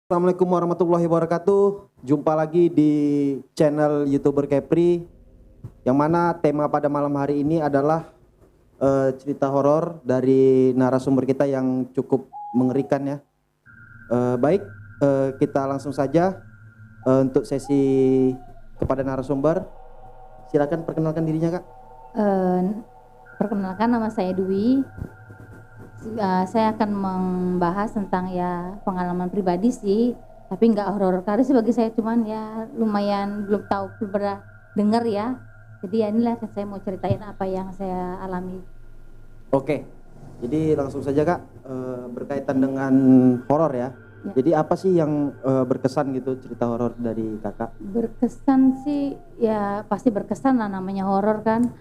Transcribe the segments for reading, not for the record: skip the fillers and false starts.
Assalamualaikum warahmatullahi wabarakatuh. Jumpa lagi di channel YouTuber Kepri, yang mana tema pada malam hari ini adalah cerita horor dari narasumber kita yang cukup mengerikan ya. Baik, kita langsung saja untuk sesi kepada narasumber. Silakan perkenalkan dirinya, Kak. Perkenalkan, nama saya Dwi. Saya akan membahas tentang ya pengalaman pribadi sih, tapi nggak horor karena sebagai saya cuman ya lumayan belum tahu, belum pernah dengar ya. Jadi ya inilah saya mau ceritain apa yang saya alami. Oke, jadi langsung saja, Kak, berkaitan dengan horor ya. Jadi apa sih yang berkesan gitu cerita horor dari Kakak? Berkesan sih ya pasti berkesan lah, namanya horor kan.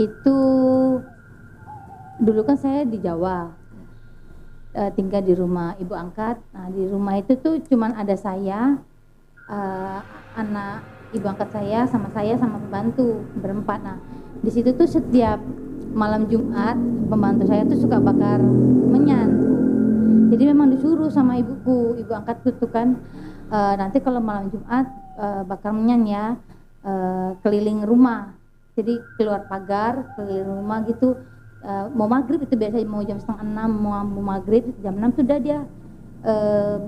Itu dulu kan saya di Jawa, tinggal di rumah ibu angkat. Nah, di rumah itu tuh cuman ada saya, anak ibu angkat saya sama pembantu berempat. Nah, di situ tuh setiap malam Jumat pembantu saya tuh suka bakar menyan. Jadi memang disuruh sama ibuku, ibu angkatku tuh kan, nanti kalau malam Jumat bakar menyan ya, keliling rumah. Jadi keluar pagar, keliling rumah gitu. Mau maghrib itu biasanya mau jam 5:30, mau maghrib jam 6 sudah dia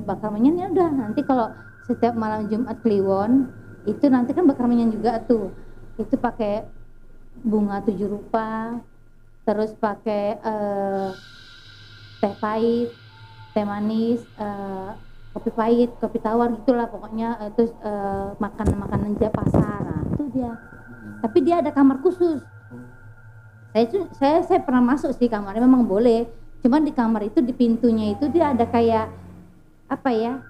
bakar menyan. Ya udah, nanti kalau setiap malam Jumat Kliwon itu nanti kan bakar menyan juga tuh, itu pakai bunga 7 rupa, terus pakai teh pahit, teh manis, kopi pahit, kopi tawar gitulah pokoknya. Terus makan makanan pasar. Nah, itu dia, tapi dia ada kamar khusus. Saya pernah masuk sih kamarnya, memang boleh, cuman di kamar itu di pintunya itu dia ada kayak apa ya,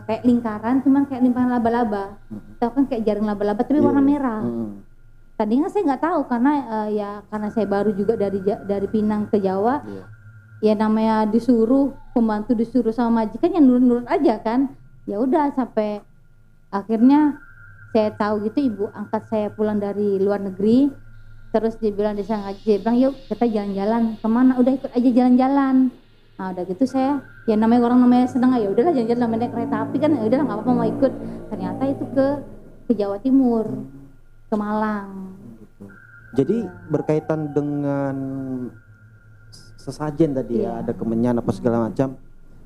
kayak lingkaran, cuman kayak lingkaran laba-laba, tahu kan, kayak jaring laba-laba tapi warna merah. Tadinya saya nggak tahu karena ya karena saya baru juga dari Pinang ke Jawa. Ya namanya disuruh, pembantu disuruh sama majikan yang nurut-nurut aja kan. Ya udah, sampai akhirnya saya tahu gitu, ibu angkat saya pulang dari luar negeri. Terus dia bilang, dia bilang yuk kita jalan-jalan kemana, udah ikut aja jalan-jalan. Nah udah gitu saya, ya namanya orang namanya senang, ya udahlah jalan-jalan, namanya naik kereta api kan, ya udahlah nggak apa-apa mau ikut. Ternyata itu ke Jawa Timur, ke Malang. Jadi berkaitan dengan sesajen tadi ya, ada kemenyan apa segala macam.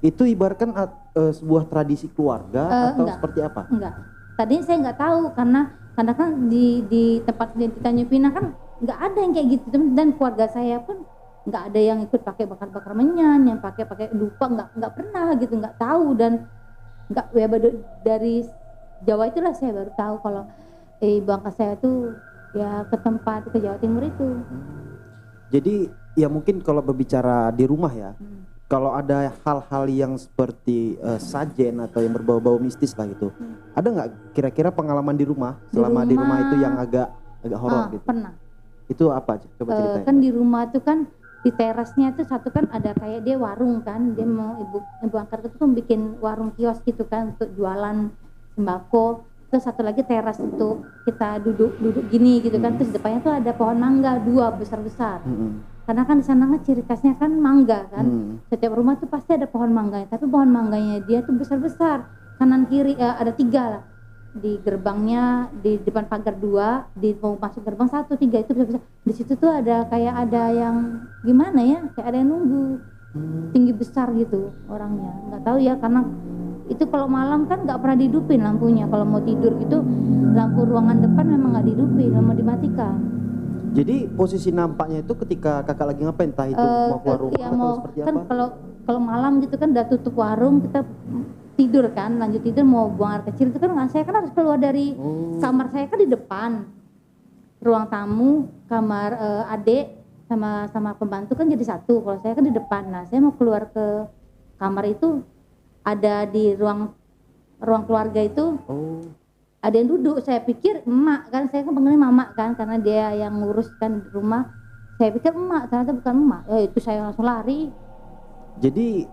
Itu ibaratkan sebuah tradisi keluarga atau enggak, seperti apa? Enggak. Tadi saya nggak tahu karena kan di tempat di Tanjung Pinang kan nggak ada yang kayak gitu, dan keluarga saya pun nggak ada yang ikut pakai bakar-bakar menyan, yang pakai dupa, nggak pernah gitu, nggak tahu. Dan nggak ya, dari Jawa itulah saya baru tahu kalau ibu angkat saya tuh ya ke Jawa Timur itu. Jadi ya mungkin kalau berbicara di rumah ya, kalau ada hal-hal yang seperti sajen atau yang berbau-bau mistis lah gitu, ada nggak kira-kira pengalaman di rumah selama di rumah itu yang agak horor gitu? Pernah. Itu apa? Coba ceritain. Kan di rumah tuh kan di terasnya tuh satu kan ada kayak dia warung kan, dia mau ibu angkat itu kan bikin warung kios gitu kan untuk jualan sembako. Terus satu lagi teras untuk kita duduk gini gitu kan. Terus depannya tuh ada pohon mangga 2 besar-besar. Karena kan di sana kan ciri khasnya kan mangga kan. Setiap rumah tuh pasti ada pohon mangganya, tapi pohon mangganya dia tuh besar-besar. Kanan kiri ada 3 lah. Di gerbangnya, di depan pagar 2, di mau masuk gerbang 1, 3 itu besar-besar. Di situ tuh ada kayak ada yang gimana ya, kayak ada yang nunggu. Tinggi besar gitu orangnya. Nggak tahu ya, karena itu kalau malam kan nggak pernah dihidupin lampunya. Kalau mau tidur gitu, lampu ruangan depan memang nggak dihidupin, memang dimatikan. Jadi posisi nampaknya itu ketika kakak lagi ngapain? Entah itu mau keluar rumah ya, atau seperti kan apa? Kalau malam gitu kan udah tutup warung, kita tidur kan, lanjut tidur mau buang air kecil itu kan saya kan harus keluar dari kamar saya kan di depan, ruang tamu, kamar adik sama pembantu kan jadi satu. Kalau saya kan di depan. Nah saya mau keluar ke kamar itu ada di ruang keluarga itu. Ada yang duduk, saya pikir emak kan, saya kan panggilnya mama kan karena dia yang nguruskan di rumah. Saya pikir emak, ternyata bukan emak. Itu saya langsung lari. Jadi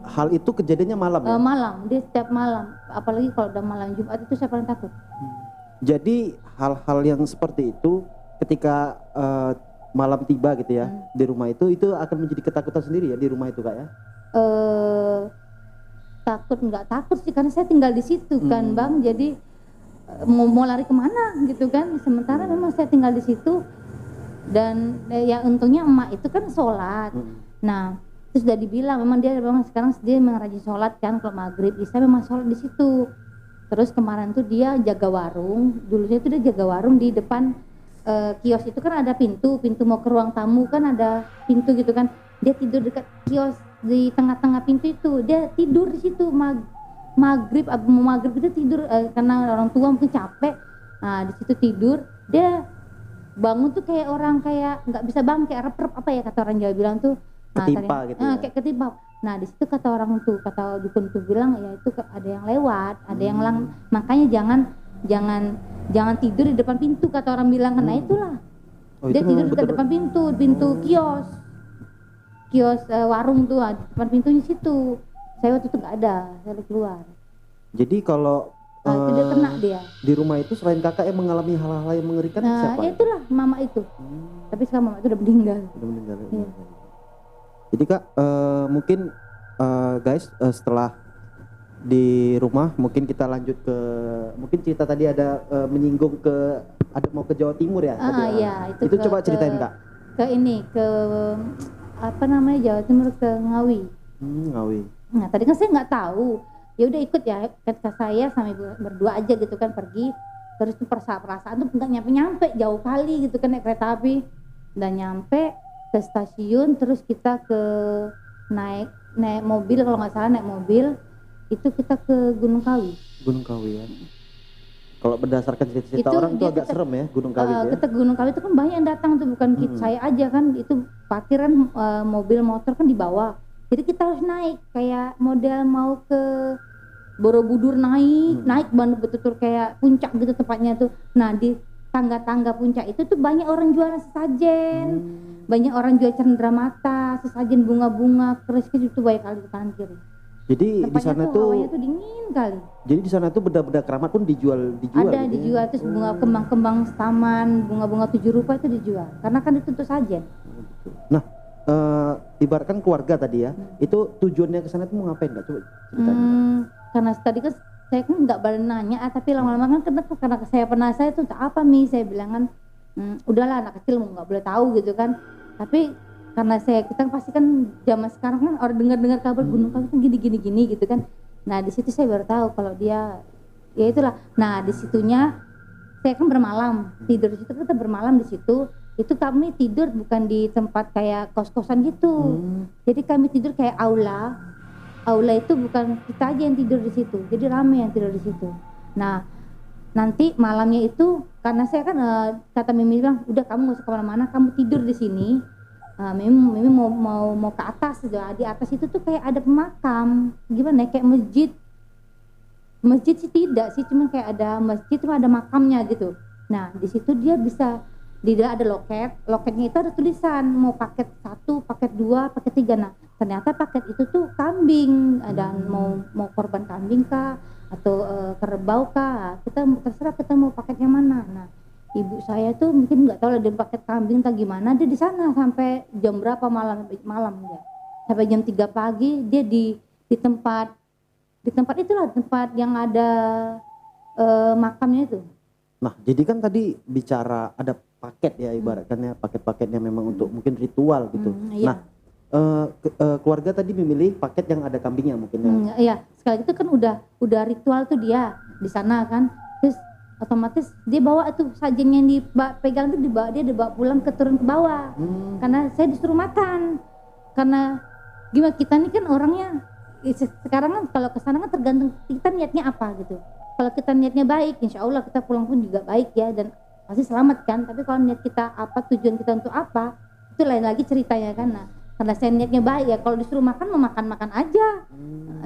hal itu kejadiannya malam ya? Malam, dia setiap malam, apalagi kalau udah malam Jumat itu saya paling takut. Jadi hal-hal yang seperti itu ketika malam tiba gitu ya di rumah itu akan menjadi ketakutan sendiri ya di rumah itu, Kak ya? nggak takut sih karena saya tinggal di situ kan Bang, jadi mau lari kemana gitu kan, sementara memang saya tinggal di situ dan ya untungnya emak itu kan sholat. Nah terus udah dibilang memang sekarang dia memang rajin sholat kan, kalau maghrib isya memang sholat di situ. Terus kemarin tuh dia jaga warung, dulunya tuh dia jaga warung di depan kios itu kan ada pintu mau ke ruang tamu kan ada pintu gitu kan, dia tidur dekat kios di tengah-tengah pintu itu, dia tidur di situ maghrib itu tidur karena orang tua mungkin capek, nah di situ tidur, dia bangun tuh kayak orang kayak nggak bisa bangun, kayak rep apa ya kata orang Jawa bilang tuh, ketimpa gitu ya? Kayak ketimpa. Nah di situ kata orang tuh, kata dukun tuh bilang ya itu ada yang lewat, ada yang makanya jangan tidur di depan pintu kata orang bilang. Nah itulah dia tidur di depan pintu kios warung tuh di depan pintunya situ. Saya waktu itu nggak ada, saya keluar. Jadi kalau itu dia kena dia. Di rumah itu selain kakak yang mengalami hal-hal yang mengerikan siapa? Itulah mama itu. Tapi sekarang mama itu udah meninggal. Ya. Jadi kak mungkin guys setelah di rumah mungkin kita lanjut ke, mungkin cerita tadi ada menyinggung ada mau ke Jawa Timur ya? Iya, itu coba ceritain kak. Ke apa namanya Jawa Timur, ke Ngawi. Ngawi. Nah tadi kan saya nggak tahu, ya udah ikut ya kata saya sama ibu berdua aja gitu kan pergi. Terus tuh perasaan tuh nggak nyampe jauh kali gitu kan naik kereta api, dan nyampe ke stasiun terus kita naik mobil, kalau nggak salah naik mobil itu kita ke Gunung Kawi. Ya. Kalau berdasarkan cerita orang tuh agak serem ya Gunung Kawi ya. Kita Gunung Kawi itu kan banyak yang datang tuh, bukan saya aja kan, itu parkiran mobil motor kan di bawah. Jadi kita harus naik kayak model mau ke Borobudur, naik betul-betul kayak puncak gitu tempatnya tuh. Nah di tangga-tangga puncak itu tuh banyak orang jualan sesajen, banyak orang jual cenderamata, sesajen bunga-bunga, keris itu banyak kali di kanan kiri. Jadi di sana tuh hawanya tuh dingin kali. Jadi di sana tuh benda-benda keramat pun dijual. Ada gitu dijual, terus bunga kembang-kembang taman, bunga-bunga 7 rupa itu dijual. Karena kan itu untuk sajen. Nah, ibaratkan keluarga tadi ya, itu tujuannya ke sana tuh mau ngapain Kak? Coba ceritain. Karena tadi kan saya kan nggak boleh nanya, tapi lama-lama kan karena saya penasaran itu untuk apa Mi, saya bilang kan, udahlah anak kecil nggak boleh tahu gitu kan. Tapi karena kita pasti kan zaman sekarang kan orang dengar kabar Gunung Kawi kan gini gitu kan. Nah di situ saya baru tahu kalau dia ya itulah. Nah di situnya saya kan bermalam, tidur di situ, kita bermalam di situ. Itu kami tidur bukan di tempat kayak kos-kosan gitu. Jadi kami tidur kayak aula. Aula itu bukan kita aja yang tidur di situ, jadi ramai yang tidur di situ. Nah nanti malamnya itu karena saya kan kata Mimi bilang udah kamu nggak usah kemana-mana, kamu tidur di sini. Mimi mau ke atas, di atas itu tuh kayak ada pemakam, gimana ya, kayak masjid sih tidak sih, cuma kayak ada masjid cuma ada makamnya gitu. Nah di situ dia bisa, di dalam ada loketnya itu ada tulisan mau paket 1, paket 2, paket 3. Nah ternyata paket itu tuh kambing, dan mau korban kambing kah atau kerbau kah, kita terserah kita mau paket yang mana. Nah ibu saya tuh mungkin nggak tahu lah dia paket kambing atau gimana, dia di sana sampai jam berapa malam dia, sampai jam 3 pagi dia di tempat itulah, tempat yang ada makamnya itu. Nah jadi kan tadi bicara ada paket ya, ibaratkannya paket-paketnya memang untuk mungkin ritual gitu. Iya. Nah keluarga tadi memilih paket yang ada kambingnya mungkin ya. Iya, sekali itu kan udah ritual tuh dia di sana kan, terus otomatis dia bawa tuh sajen yang dipegang tuh dia dibawa pulang turun ke bawah. Karena saya disuruh makan, karena gimana kita nih kan orangnya sekarang kan kalau ke sana kan tergantung kita niatnya apa gitu. Kalau kita niatnya baik, insya Allah kita pulang pun juga baik ya, dan pasti selamat kan. Tapi kalau niat kita apa, tujuan kita untuk apa, itu lain lagi ceritanya kan. Nah karena saya niatnya baik ya, kalau disuruh makan mau makan aja.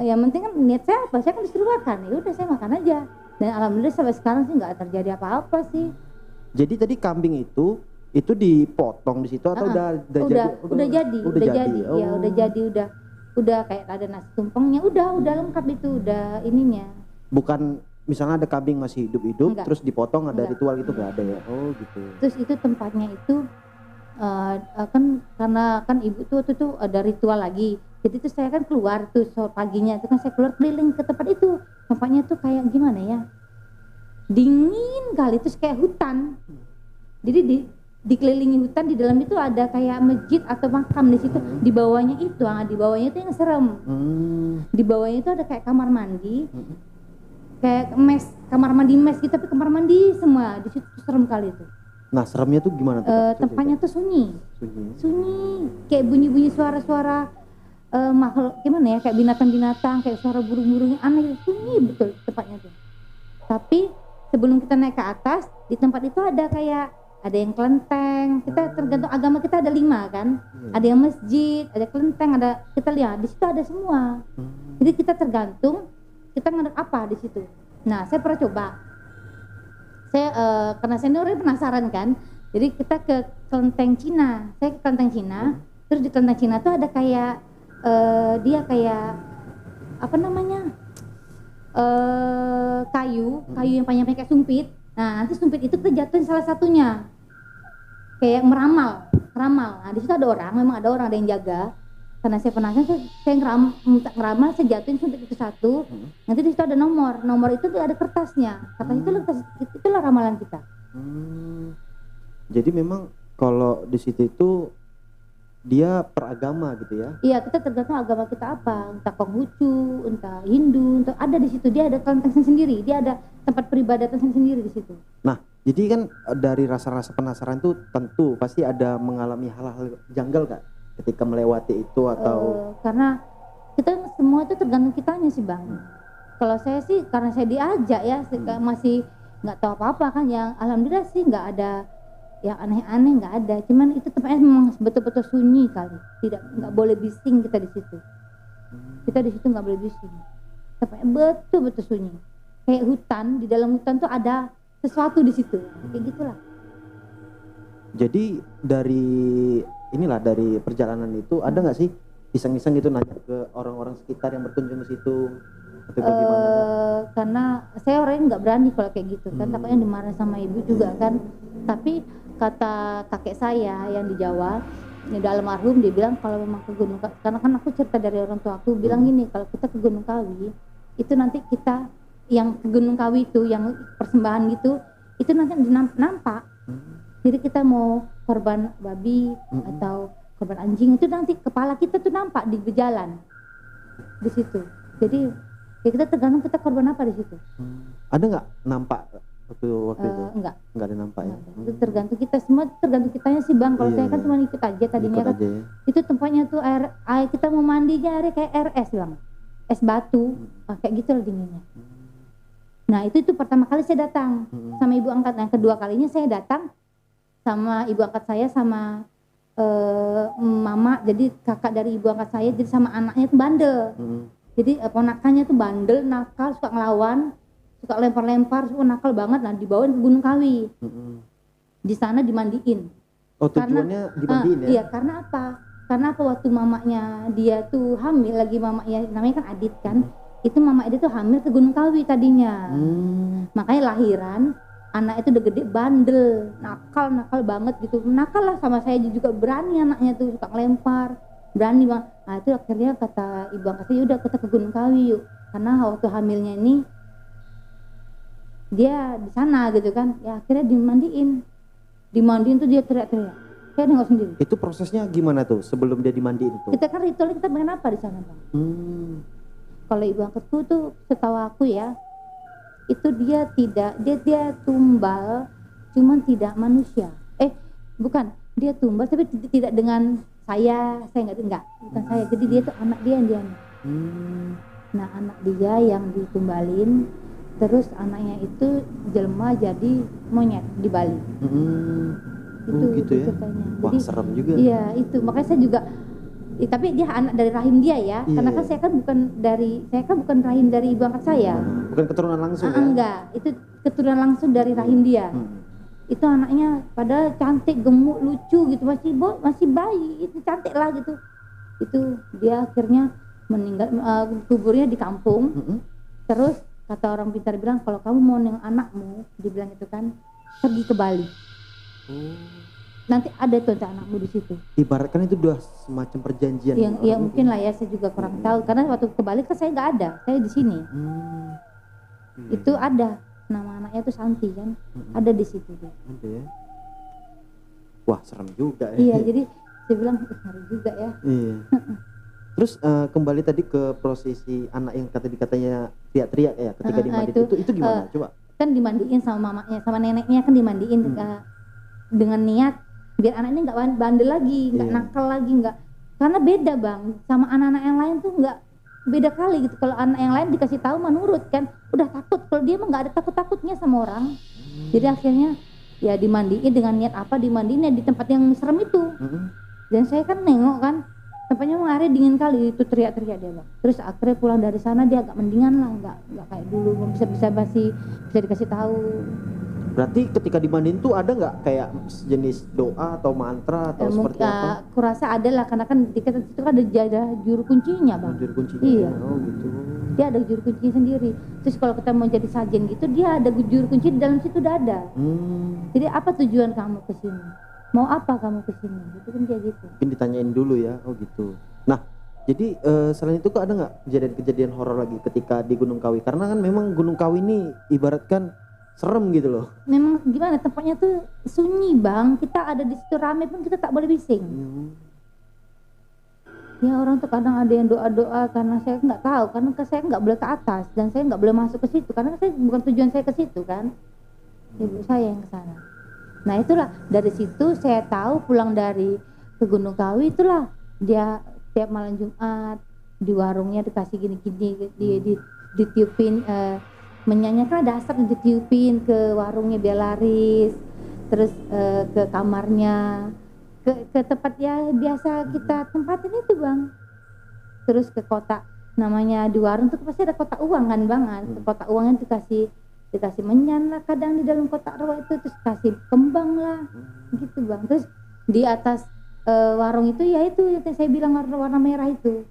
Yang penting kan niat saya apa, saya kan disuruh makan, ya udah saya makan aja. Dan alhamdulillah sampai sekarang sih nggak terjadi apa-apa sih. Jadi tadi kambing itu dipotong di situ atau udah jadi? Ya udah jadi, udah kayak ada nasi tumpengnya, udah lengkap itu, udah ininya. Bukan misalnya ada kambing masih hidup terus dipotong ada ritual gitu, nggak ada ya? Oh gitu. Terus itu tempatnya itu kan karena kan ibu tuh waktu itu ada ritual lagi, Jadi tuh saya kan keluar tuh paginya itu kan saya keluar keliling ke tempat itu. Tempatnya tuh kayak gimana ya? Dingin kali, terus kayak hutan. Jadi dikelilingi hutan, di dalam itu ada kayak masjid atau makam di situ. Di bawahnya itu, di bawahnya itu yang serem. Di bawahnya itu ada kayak kamar mandi, kayak mes, kamar mandi mes gitu, tapi kamar mandi semua di situ serem kali itu. Nah, seremnya tuh gimana tuh? Tempatnya tuh sunyi, kayak bunyi-bunyi suara-suara makhluk gimana ya, kayak binatang-binatang, kayak suara burung-burung aneh, sunyi betul tempatnya tuh. Tapi sebelum kita naik ke atas, di tempat itu ada yang kelenteng. Kita tergantung agama kita ada 5 kan. Ada yang masjid, ada kelenteng, ada, kita lihat di situ ada semua. Jadi kita tergantung kita ngadep apa di situ. Nah, saya pernah coba. Saya karena senior penasaran kan. Jadi kita ke kelenteng Cina. Saya ke kelenteng Cina. Terus di kelenteng Cina tuh ada kayak dia kayak apa namanya? Kayu yang panjang kayak sumpit. Nah, nanti sumpit itu kita jatuhin salah satunya, kayak meramal. Nah, di situ ada orang, memang ada orang, ada yang jaga. Karena saya penasaran, saya ngeramal, saya jatuhin sumpit itu satu. Nanti di situ ada nomor itu ada kertasnya. Itulah ramalan kita. Jadi memang kalau di situ itu dia peragama gitu ya? Iya, kita tergantung agama kita apa, entah Konghucu, entah Hindu, entah ada di situ. Dia ada kelenteng sendiri, dia ada tempat peribadatan sendiri di situ. Nah, jadi kan dari rasa-rasa penasaran itu tentu pasti ada mengalami hal-hal janggal Kak ketika melewati itu atau karena kita semua itu tergantung kitanya sih Bang. Kalau saya sih karena saya diajak ya, masih nggak tahu apa-apa kan, yang alhamdulillah sih nggak ada yang aneh-aneh, nggak ada. Cuman itu tempatnya memang betul-betul sunyi kali, nggak boleh bising kita di situ. Kita di situ nggak boleh bising. Tempatnya betul-betul sunyi, kayak hutan. Di dalam hutan tuh ada sesuatu di situ, kayak gitulah. Jadi dari perjalanan itu ada nggak sih iseng-iseng gitu nanya ke orang-orang sekitar yang berkunjung ke situ atau bagaimana? Karena saya orangnya nggak berani kalau kayak gitu kan, takutnya dimarahin sama ibu juga kan. Tapi kata kakek saya yang di Jawa, ini udah almarhum, dia bilang kalau memang ke Gunung Kawi, karena kan aku cerita dari orang tua aku, bilang gini, kalau kita ke Gunung Kawi itu nanti kita yang ke Gunung Kawi itu yang persembahan gitu, itu nanti nampak. Jadi kita mau korban babi atau korban anjing, itu nanti kepala kita tuh nampak di jalan di situ. Jadi ya kita tergantung kita korban apa di situ. Ada nggak nampak waktu itu? Enggak ada nampak ya. Itu tergantung kita semua, tergantung kitanya sih Bang. Kalau saya kan cuma ikut aja tadinya kan. Ya. Itu tempatnya tuh air kita mau mandinya airnya kayak air es Bang, es batu, kayak gitu lah dinginnya. Nah itu pertama kali saya datang sama ibu angkat. Yang kedua kalinya saya datang sama ibu angkat saya sama mama, jadi kakak dari ibu angkat saya, jadi sama anaknya tuh bandel. Jadi ponakannya tuh bandel, nakal, suka ngelawan, suka lempar-lempar, suka nakal banget. Nah dibawain ke Gunung Kawi. Di sana dimandiin. Oh, tujuannya dimandiin ya? Iya, karena apa? Karena apa, waktu mamanya dia tuh hamil, lagi mamanya namanya kan Adit kan. Itu mama dia tuh hamil ke Gunung Kawi tadinya. Makanya lahiran anak itu udah gede, bandel, nakal banget gitu. Nakal lah, sama saya juga berani anaknya tuh, suka ngelempar, berani Bang. Nah itu akhirnya kata ibu angkatnya, udah kita ke Gunung Kawi yuk. Karena waktu hamilnya ini dia di sana gitu kan. Ya akhirnya dimandiin tuh dia teriak-teriak. Saya nengok sendiri. Itu prosesnya gimana tuh sebelum dia dimandiin itu? Kita kan ritualnya kita pengen apa di sana Bang? Kalau ibu angkatku tuh setahu aku ya, itu dia tumbal, cuman tidak manusia. Bukan, dia tumbal tapi tidak dengan saya enggak, bukan saya. Jadi dia tuh anak dia yang dia. Nah anak dia yang ditumbalin, terus anaknya itu jelma jadi monyet di Bali. Itu gitu ya. Ceritanya. Wah, jadi serem juga. Iya itu, makanya saya juga. Tapi dia anak dari rahim dia ya, karena kan saya kan bukan rahim dari ibu angkat saya. Bukan keturunan langsung ya? Enggak, itu keturunan langsung dari rahim dia. Itu anaknya pada cantik, gemuk, lucu gitu, masih bayi, itu cantik lah gitu. Itu dia akhirnya meninggal, kuburnya di kampung. Terus kata orang pintar bilang, kalau kamu mau nengok anakmu, dibilang itu kan, pergi ke Bali. nanti ada tuh anakmu di situ. Ibaratkan itu udah semacam perjanjian. Yang ya mungkin lah ya, saya juga kurang tahu karena waktu ke Bali kan saya nggak ada, saya di sini. Itu ada nama anaknya tuh Santi kan, ada di situ tuh. Ada ya. Wah serem juga ya. Iya, jadi saya bilang ngeri juga ya. Iya. Terus kembali tadi ke prosesi anak yang katanya teriak-teriak ya ketika dimandiin itu gimana? Coba. Kan dimandiin sama mamanya, sama neneknya kan dimandiin dengan niat biar anaknya nggak bandel lagi, nggak nakal lagi, nggak, karena beda bang sama anak-anak yang lain tuh nggak, beda kali gitu. Kalau anak yang lain dikasih tahu menurut kan udah takut, kalau dia mah nggak ada takut-takutnya sama orang. Jadi akhirnya ya dimandiin dengan niat apa, dimandiin ya di tempat yang serem itu. Dan saya kan nengok kan tempatnya memang airnya dingin kali, itu teriak-teriak dia bang. Terus akhirnya pulang dari sana dia agak mendingan lah, nggak kayak dulu bisa masih bisa dikasih tahu. Berarti ketika dimandiin tuh ada nggak kayak jenis doa atau mantra atau seperti apa? Aku rasa ada lah, karena kan di situ kan ada juru kuncinya bang. Juru kuncinya. Iya. Oh gitu. Dia ada juru kuncinya sendiri. Terus kalau kita mau jadi sajen gitu, dia ada juru kunci di dalam situ udah ada. Jadi apa tujuan kamu ke sini? Mau apa kamu ke sini? Gitu kan dia gitu. Mungkin ditanyain dulu ya. Oh gitu. Nah, jadi selain itu kok ada nggak kejadian-kejadian horor lagi ketika di Gunung Kawi? Karena kan memang Gunung Kawi ini ibaratkan serem gitu loh. Memang gimana, tempatnya tuh sunyi bang. Kita ada di situ rame pun kita tak boleh bising. Ya orang tuh kadang ada yang doa-doa karena saya nggak tahu, karena saya nggak boleh ke atas dan saya nggak boleh masuk ke situ karena saya bukan tujuan saya ke situ kan. Ibu saya yang ke sana. Nah itulah dari situ saya tahu pulang dari ke Gunung Kawi itulah dia tiap malam Jumat di warungnya dikasih gini-gini ditiupin menyanyikan ada asap ditiupin ke warungnya biar laris, terus ke kamarnya, ke tempat ya biasa kita tempatin itu bang, terus ke kotak namanya di warung tuh pasti ada kotak uang kan bang, ke kotak uangnya dikasih menyan lah kadang di dalam kotak rawa itu, terus kasih kembang lah gitu bang. Terus di atas warung itu ya itu yang saya bilang warna merah itu.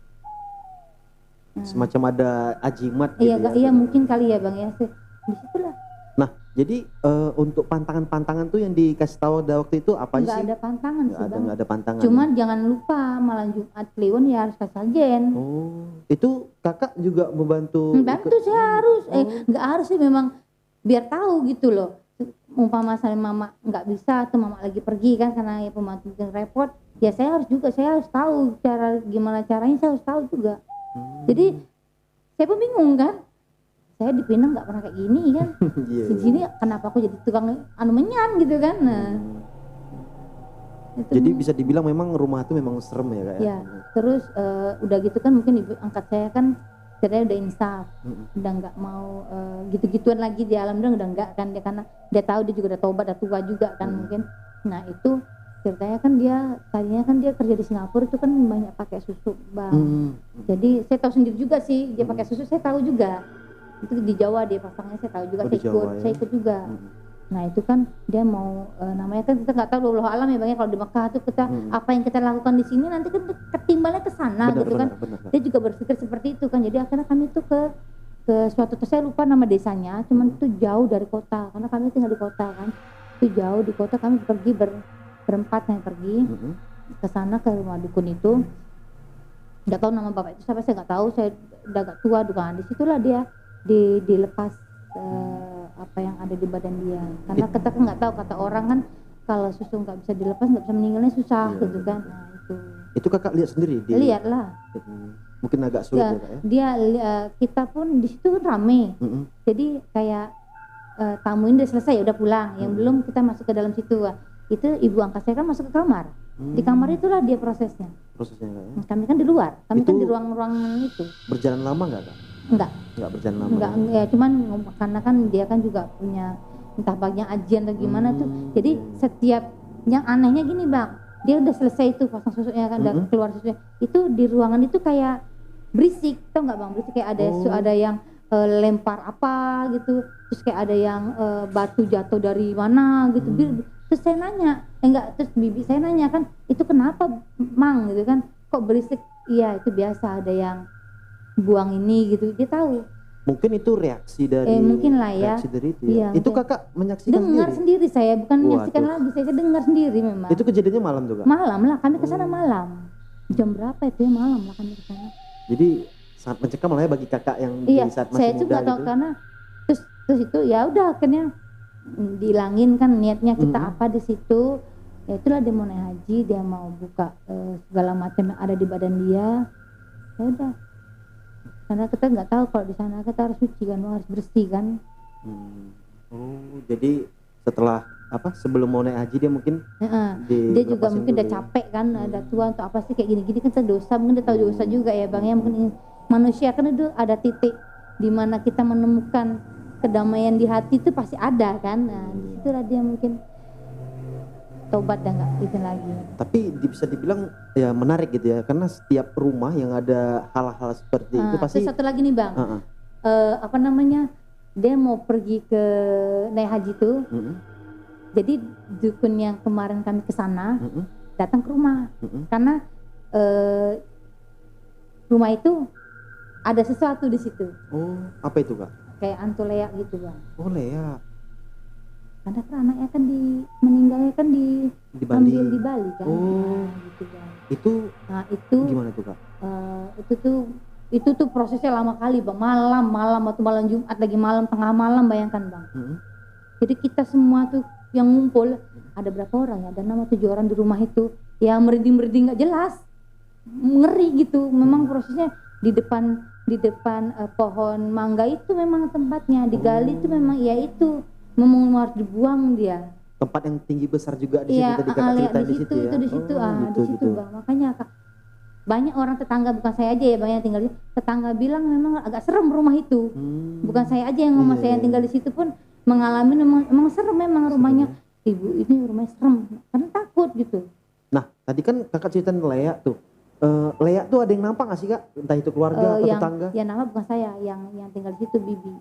Semacam ada ajimat gitu. Iya mungkin kali ya bang ya, di situlah. Nah jadi untuk pantangan-pantangan tuh yang dikasih tahu waktu itu apa sih? Nggak ada pantangan sih bang. Nggak ada pantangan. Cuman jangan lupa malam Jumat Kliwon ya harus ke sajen. Oh itu kakak juga membantu? Membantu saya harus, nggak harus sih memang biar tahu gitu loh. Umpama misalnya mama nggak bisa atau mama lagi pergi kan karena ya pembantu bikin repot, ya saya harus tahu gimana caranya, saya harus tahu juga. Jadi saya pun bingung kan, saya di Pinang nggak pernah kayak gini kan. Di sini kenapa aku jadi tukang menyan gitu kan. Nah, jadi bisa dibilang memang rumah itu memang serem ya kak ya. Ya terus udah gitu kan mungkin ibu angkat saya kan ceritanya udah insaf, udah nggak mau gitu-gituan lagi di alam, udah nggak kan dia, karena dia tahu dia juga udah tobat, udah tua juga kan mungkin. Nah itu ceritanya kan tadinya kan dia kerja di Singapura itu kan banyak pakai susu bang. Jadi saya tahu sendiri juga sih dia pakai susu, saya tahu juga itu di Jawa dia pasangnya, saya tahu juga. Saya ikut juga. Nah itu kan dia mau namanya kan kita nggak tahu wallahu alam ya bang ya, kalau di Mekah tuh kita apa yang kita lakukan di sini nanti kan ketimbalnya ke sana gitu kan. Dia juga berpikir seperti itu kan. Jadi akhirnya kami tuh ke suatu, saya lupa nama desanya, cuman itu jauh dari kota karena kami tinggal di kota kan. Itu jauh di kota, kami pergi berempat yang pergi ke sana ke rumah dukun itu. Nggak tahu nama bapak itu siapa, saya nggak tahu, saya udah agak tua dugaan. Disitulah dia dilepas apa yang ada di badan dia, karena kita kan nggak tahu, kata orang kan kalau susu nggak bisa dilepas nggak bisa meninggalnya susah gitu kan. Nah itu kakak lihat sendiri? Lihat lah. Mungkin agak sulit ya kak ya? Kita pun di situ kan rame. Jadi kayak tamu ini udah selesai udah pulang, yang belum kita masuk ke dalam situ. Itu ibu angkat saya kan masuk ke kamar. Di kamar itulah dia prosesnya kak ya? Kami kan di luar, kami itu, kan di ruang-ruangan itu. Berjalan lama nggak kak? Enggak berjalan lama. Enggak ya, cuman karena kan dia kan juga punya entah bagian ajian atau gimana tuh. Jadi setiap, yang anehnya gini bang, dia udah selesai itu pasang susunya kan, udah keluar susunya. Itu di ruangan itu kayak berisik, tau nggak bang? Berisik kayak ada yang lempar apa gitu, terus kayak ada yang batu jatuh dari mana gitu. Terus saya nanya, terus bibi saya nanya kan, itu kenapa mang gitu kan? Kok berisik? Iya itu biasa ada yang buang ini gitu, dia tahu. Mungkin itu reaksi dari mungkin lah ya. reaksi dari itu Iya, ya. Itu mungkin. kakak menyaksikan Dengar sendiri saya, bukan menyaksikan Waduh. lagi, saya dengar sendiri memang. Itu kejadiannya malam tuh kak? Malam lah, kami ke sana malam. Jam berapa itu ya, malam lah kami ke sana. Jadi sangat mencekam lah ya bagi kakak yang Iya, di saat masih saya muda juga tahu gitu. karena terus itu ya udah akhirnya dihilangin kan niatnya kita apa di situ. Ya itulah dia mau naik haji, dia mau buka segala macam yang ada di badan dia. Ya udah. Karena kita nggak tahu kalau di sana kita harus suci kan, harus bersih kan. Oh, jadi setelah sebelum mau naik haji dia mungkin Dia juga mungkin udah dulu ya. capek kan, ada tua untuk apa sih kayak gini-gini kan dosa, mungkin dia tahu dosa juga ya bang ya, mungkin manusia kan itu ada titik di mana kita menemukan kedamaian di hati itu pasti ada kan. Nah disitulah dia mungkin tobat dan nggak itu lagi. Tapi bisa dibilang ya menarik gitu ya, karena setiap rumah yang ada hal-hal seperti itu pasti. Terus satu lagi nih bang, dia mau pergi ke naik haji tuh. Jadi dukun yang kemarin kami ke sana datang ke rumah karena rumah itu ada sesuatu di situ. Oh, apa itu kak? Kayak hantu leak gitu bang. Oh leak. Karena kan anaknya kan meninggalnya kan Bali. ambil di Bali kan. Oh. Nah, gitu bang. Itu gimana tuh kak? Itu tuh prosesnya lama kali bang, malam atau malam Jumat lagi malam tengah malam bayangkan bang. Jadi kita semua tuh yang ngumpul ada berapa orang ya? Ada 6-7 orang di rumah itu yang merinding nggak jelas, ngeri gitu. Memang prosesnya di depan pohon mangga itu memang tempatnya digali itu memang ya itu memang harus dibuang dia. Tempat yang tinggi besar juga di situ tadi kakak cerita di situ ya. Di situ bang. Makanya banyak orang tetangga, bukan saya aja ya bang yang tinggal di tetangga bilang memang agak serem rumah itu. Bukan saya aja yang ngomong, saya yang tinggal di situ pun mengalami memang serem memang rumahnya. Ibu ini rumahnya serem karena takut gitu. Nah tadi kan kakak cerita leak tuh. Leak tuh ada yang nampak nggak sih kak? Entah itu keluarga atau tetangga? Ya nama bukan saya, yang tinggal di situ bibi.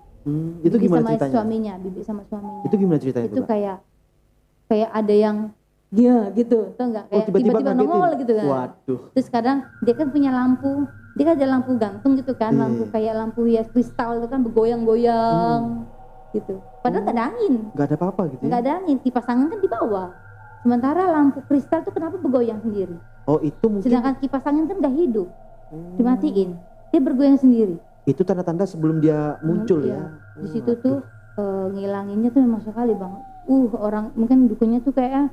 Itu bibi gimana sama ceritanya? Suaminya, bibi sama suaminya. Itu gimana ceritanya? Itu kayak ada yang dia gitu, tau nggak? Kayak tiba-tiba nongol gitu kan. Waduh. Terus kadang dia kan punya lampu, dia kan ada lampu gantung gitu kan, lampu kayak lampu hias kristal itu kan bergoyang-goyang gitu. Padahal nggak ada angin. Nggak ada apa-apa gitu ya? Nggak ada angin, kipas angin kan di bawah. Sementara lampu kristal tuh kenapa bergoyang sendiri? Oh itu mungkin. Sedangkan kipas angin kan udah hidup, dimatiin, dia bergoyang sendiri. Itu tanda-tanda sebelum dia muncul ya? Di situ tuh ngilanginnya tuh memang sekali bang. Orang mungkin dukunnya tuh kayak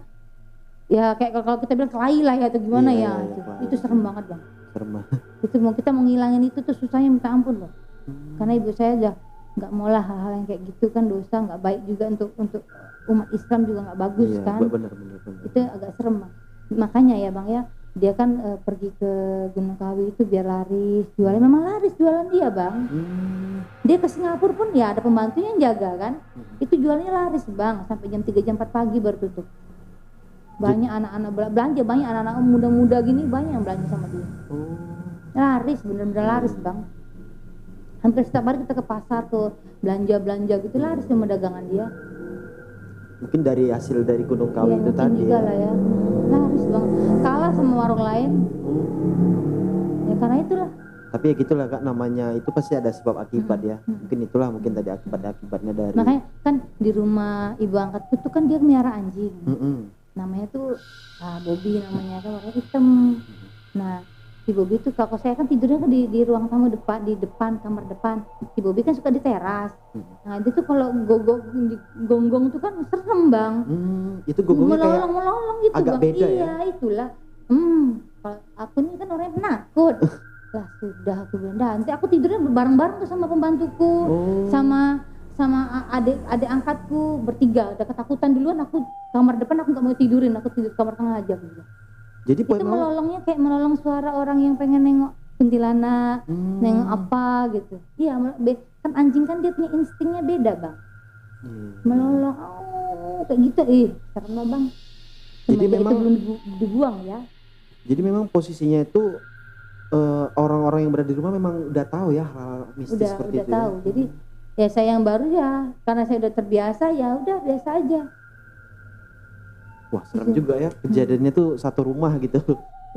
ya kayak kalau kita bilang kelahi lah ya atau gimana ya. Itu serem banget bang. Serem banget. Itu mau kita mau ngilangin itu tuh susahnya minta ampun loh. Karena ibu saya udah nggak mau lah hal-hal yang kayak gitu kan, dosa, nggak baik juga untuk umat Islam juga nggak bagus kan. Bener. Itu agak serem bang. Makanya ya bang ya, dia kan pergi ke Gunung Kawi itu biar laris, jualan memang laris jualan dia bang. Dia ke Singapura pun ya ada pembantunya yang jaga kan. Itu jualannya laris bang, sampai jam 3 jam 4 pagi baru tutup. Banyak anak-anak belanja, banyak anak-anak muda-muda gini banyak yang belanja sama dia. Laris, bener-bener laris bang. Hampir setiap hari kita ke pasar, ke belanja gitu, laris sama dagangan dia. Mungkin dari hasil dari Gunung Kawi itu tadi juga lah ya. Laris bang, kalah sama warung lain. Ya karena itulah. Tapi ya gitulah kak, namanya itu pasti ada sebab akibat ya. Mungkin itulah mungkin tadi akibatnya dari. Makanya kan di rumah ibu angkatku tuh kan dia melihara anjing. Namanya tuh Bobby namanya kan, warna hitam. Nah si Bobby tuh kalau saya kan tidurnya kan di ruang tamu depan, di depan kamar depan. Si Bobby kan suka di teras. Nah dia tuh kalau gonggong tuh kan serem bang. Itu gonggongnya melolong gitu agak bang. beda Iya ya? Itulah. Kalau aku ini kan orangnya penakut. Lah sudah aku bilang, nanti aku tidurnya bareng-bareng tuh sama pembantuku, sama adik angkatku bertiga. Udah ketakutan duluan, aku kamar depan aku nggak mau tidurin, aku tidur kamar tengah aja gitu. Jadi itu melolongnya kayak melolong suara orang yang pengen nengok kuntilanak, nengok apa gitu. Iya, kan anjing kan dia punya instingnya beda bang. Melolong, kayak gitu, serem loh bang. Jadi memang itu belum dibuang ya. Jadi memang posisinya itu orang-orang yang berada di rumah memang udah tahu ya hal mistis seperti itu. Udah tahu. Ya. Jadi ya saya yang baru ya, karena saya udah terbiasa ya udah biasa aja. Wah serem juga ya, kejadiannya tuh satu rumah gitu,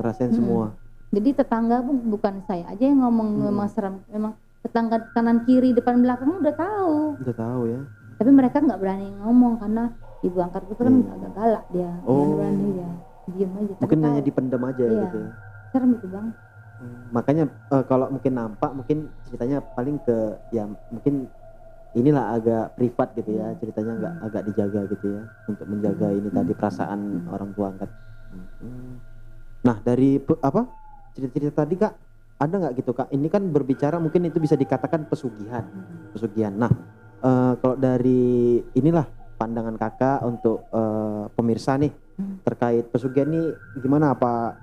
ngerasain semua. Jadi tetangga pun bukan saya aja yang ngomong memang serem, memang tetangga kanan kiri depan belakang udah tahu. Udah tahu ya. Tapi mereka nggak berani ngomong karena ibu angkatku tuh kan agak galak dia. Oh. Berani dia, diem aja. Mungkin Tapi hanya tahu. dipendam aja Iya. gitu ya. Serem itu bang. Makanya kalau mungkin nampak mungkin ceritanya paling ke ya mungkin inilah agak privat gitu ya, ceritanya agak dijaga gitu ya untuk menjaga ini tadi perasaan orang tua angkat. Nah dari apa cerita-cerita tadi Kak, ada nggak gitu Kak, ini kan berbicara mungkin itu bisa dikatakan pesugihan. Nah kalau dari inilah pandangan Kakak untuk pemirsa nih terkait pesugihan ini gimana, apa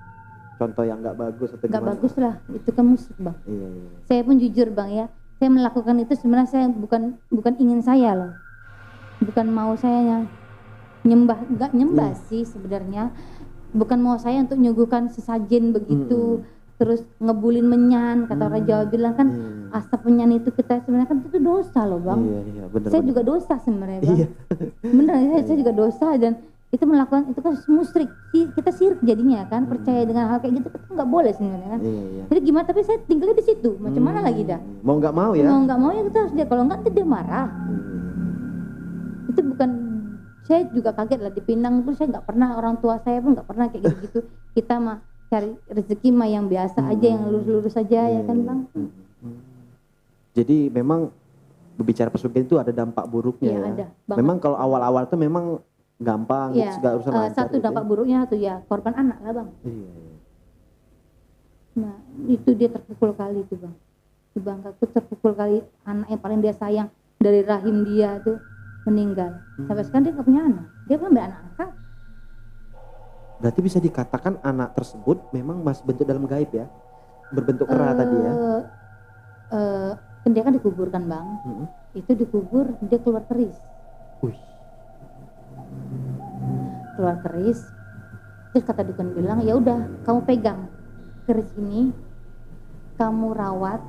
contoh yang nggak bagus atau Nggak gimana? bagus lah, itu kan musik bang. Iya. Saya pun jujur bang ya, saya melakukan itu sebenarnya saya bukan ingin saya loh, bukan mau saya nyembah, nggak nyembah sih sebenarnya, bukan mau saya untuk nyuguhkan sesajen begitu, terus ngebulin menyan, kata orang Jawa bilang kan asap menyan itu kita sebenarnya kan itu dosa loh bang. Iya, bener, Saya bener. juga dosa sebenarnya bang. Iya. Bener, saya juga dosa dan itu melakukan itu kan musyrik, kita syirik jadinya kan, percaya dengan hal kayak gitu itu nggak boleh sebenarnya kan. Iya. Jadi gimana, tapi saya tinggalnya di situ, macam mana lagi dah. Mau nggak mau ya? Mau nggak mau ya kita harus dia, kalau nggak nanti dia marah. Itu bukan, saya juga kaget lah di Pinang pun saya nggak pernah, orang tua saya pun nggak pernah kayak gitu. Kita mah cari rezeki mah yang biasa aja, yang lurus-lurus aja ya kan bang. Jadi memang berbicara pesugihan itu ada dampak buruknya Iya, ya. ada banget. Memang kalau awal-awal tuh memang gampang Iya, segala urusan lancar satu gitu dampak ya. buruknya tuh ya korban anak lah bang. Iya. Nah itu dia terpukul kali tuh bang. Ibu angkatku terpukul kali, anak yang paling dia sayang dari rahim dia tuh meninggal. Sampai sekarang dia nggak punya anak, dia kan anak angkat. Berarti bisa dikatakan anak tersebut memang masih bentuk dalam gaib ya, berbentuk kera tadi ya. Kan dia kan dikuburkan bang. Itu dikubur dia keluar keris. Wih. Keluar keris, terus kata dukun bilang ya udah kamu pegang keris ini, kamu rawat,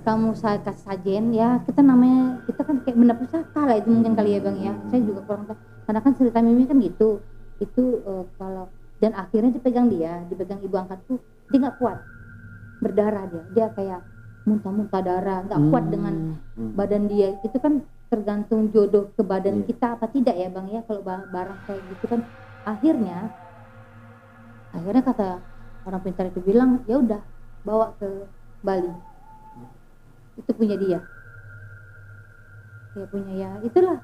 kamu saya kasih sajen ya, kita namanya kita kan kayak benda pusaka lah itu mungkin kali ya bang ya. Saya juga kurang tahu karena kan cerita Mimi kan gitu itu kalau dan akhirnya dipegang ibu angkatku, dia nggak kuat, berdarah dia kayak muntah-muntah darah, nggak kuat dengan badan dia. Itu kan tergantung jodoh ke badan kita apa tidak ya bang ya, kalau barang kayak gitu kan. Akhirnya kata orang pintar itu bilang ya udah bawa ke Bali, itu punya dia punya ya itulah.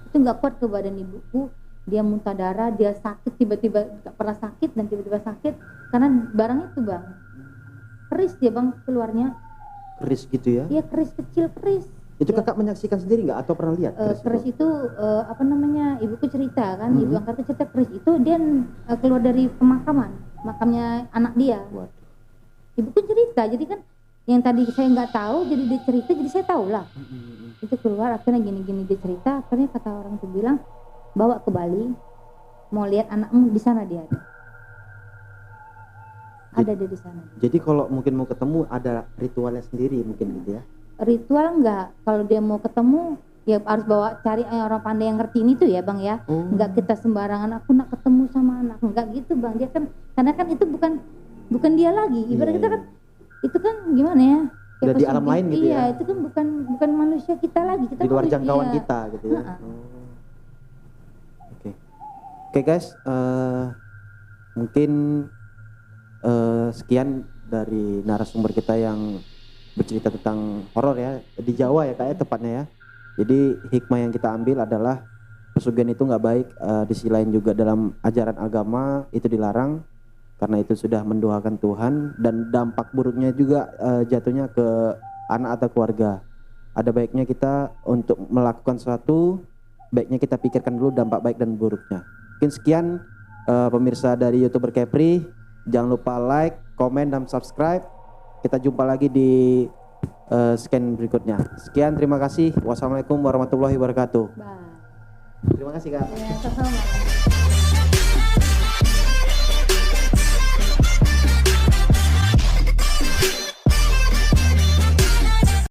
Itu nggak kuat ke badan ibuku, dia muntah darah, dia sakit tiba-tiba, nggak pernah sakit dan tiba-tiba sakit karena barang itu bang. Keris dia bang keluarnya. Keris gitu ya? Iya keris kecil, keris. Itu Kakak menyaksikan sendiri nggak atau pernah lihat? Keris itu apa namanya, ibuku cerita kan, ibu angkatku cerita keris itu dia keluar dari makamnya anak dia. Waduh. Ibuku cerita, jadi kan yang tadi saya nggak tahu, jadi dia cerita, jadi saya tahu lah. Itu keluar akhirnya gini-gini dia cerita, akhirnya kata orang itu bilang bawa ke Bali, mau lihat anakmu di sana dia ada dia di sana. Jadi kalau mungkin mau ketemu ada ritualnya sendiri mungkin gitu ya? Ritual enggak, kalau dia mau ketemu ya harus bawa cari orang pandai yang ngerti ini tuh ya bang ya. Enggak kita sembarangan aku nak ketemu sama anak, enggak gitu bang. Dia kan karena kan itu bukan dia lagi, ibarat kita kan itu kan gimana ya, udah di alam lain gitu ya. Iya, itu kan bukan manusia kita lagi, kita di luar manusia. jangkauan kita gitu ya. Oke guys, mungkin sekian dari narasumber kita yang bercerita tentang horor ya, di Jawa ya kayak tepatnya ya. Jadi hikmah yang kita ambil adalah pesugihan itu nggak baik, di sisi lain juga dalam ajaran agama itu dilarang karena itu sudah menduakan Tuhan, dan dampak buruknya juga jatuhnya ke anak atau keluarga. Ada baiknya kita untuk melakukan sesuatu, baiknya kita pikirkan dulu dampak baik dan buruknya. Mungkin sekian pemirsa dari YouTuber Kepri, jangan lupa like, komen, dan subscribe. Kita jumpa lagi di scan berikutnya. Sekian, terima kasih. Wassalamualaikum warahmatullahi wabarakatuh. Bye. Terima kasih Kak. Ya, sama-sama.